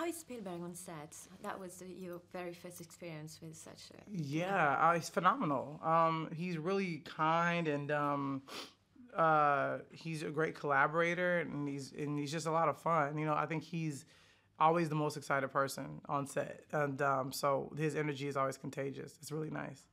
is Spielberg on set? That was your very first experience with such a... Yeah, he's phenomenal. He's really kind and he's a great collaborator, and he's just a lot of fun. You know, I think he's always the most excited person on set, and so his energy is always contagious. It's really nice.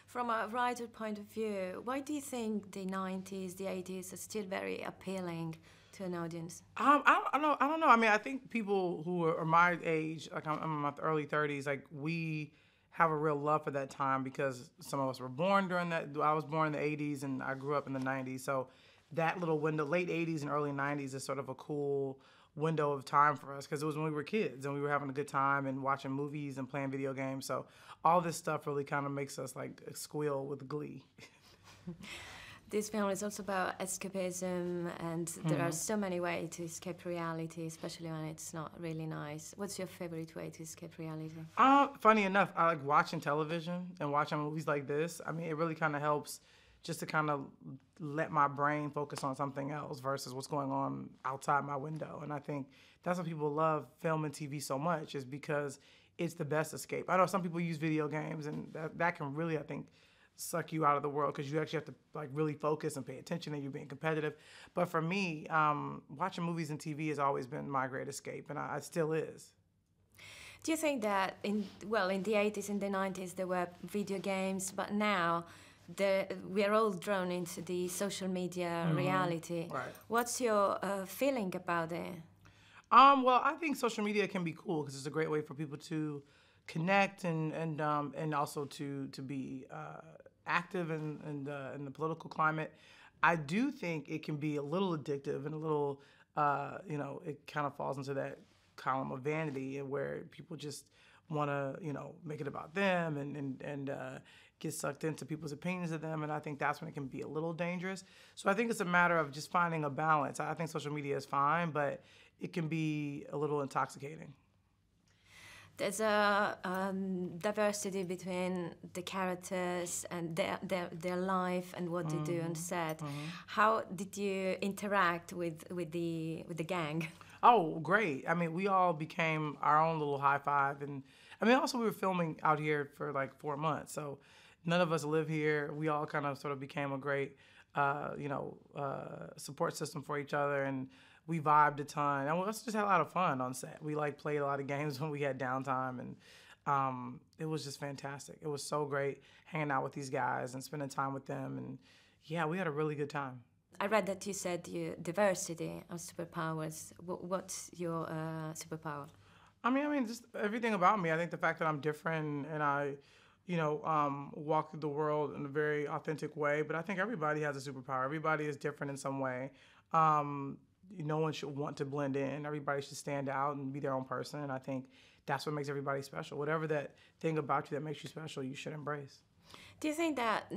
From a writer point of view, why do you think the 90s, the 80s are still very appealing to an audience? I don't know. I mean, I think people who are my age, like I'm in my early 30s, like we have a real love for that time because some of us were born during that. I was born in the 80s and I grew up in the 90s. So that little window, late 80s and early 90s, is sort of a cool window of time for us because it was when we were kids and we were having a good time and watching movies and playing video games. So all this stuff really kind of makes us like squeal with glee. This film is also about escapism, and there are so many ways to escape reality, especially when it's not really nice. What's your favorite way to escape reality? Funny enough, I like watching television and watching movies like this. I mean, it really kind of helps just to kind of let my brain focus on something else versus what's going on outside my window. And I think that's why people love film and TV so much, is because it's the best escape. I know some people use video games, and that can really, I think, suck you out of the world because you actually have to like really focus and pay attention and you're being competitive. But for me, watching movies and TV has always been my great escape, and it still is. Do you think that in the 80s, in the 90s, there were video games, but now we are all drawn into the social media reality. Right. What's your feeling about it? Well, I think social media can be cool because it's a great way for people to connect and also to be active in the political climate. I do think it can be a little addictive and a little, it kind of falls into that column of vanity and where people just want to, make it about them and get sucked into people's opinions of them. And I think that's when it can be a little dangerous. So I think it's a matter of just finding a balance. I think social media is fine, but it can be a little intoxicating. There's a diversity between the characters and their life and what they do on set. How did you interact with the gang? Oh, great. I mean, we all became our own little high five. And I mean, also we were filming out here for like 4 months. So none of us live here. We all kind of sort of became a great, support system for each other. And we vibed a ton. And we also just had a lot of fun on set. We like played a lot of games when we had downtime. And it was just fantastic. It was so great hanging out with these guys and spending time with them. And yeah, we had a really good time. I read that you said diversity of superpowers. What's your superpower? I mean, just everything about me. I think the fact that I'm different and I, walk through the world in a very authentic way. But I think everybody has a superpower. Everybody is different in some way. No one should want to blend in. Everybody should stand out and be their own person. And I think that's what makes everybody special. Whatever that thing about you that makes you special, you should embrace. Do you think that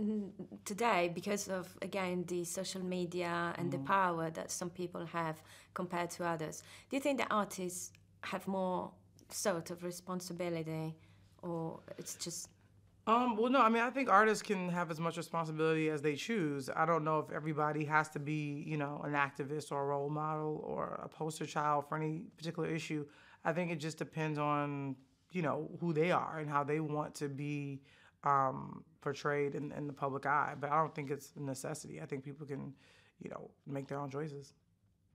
today, because of, again, the social media and the power that some people have compared to others, do you think that artists have more sort of responsibility, or it's just... Well, no, I mean, I think artists can have as much responsibility as they choose. I don't know if everybody has to be, an activist or a role model or a poster child for any particular issue. I think it just depends on, who they are and how they want to be portrayed in the public eye. But I don't think it's a necessity. I think people can, make their own choices.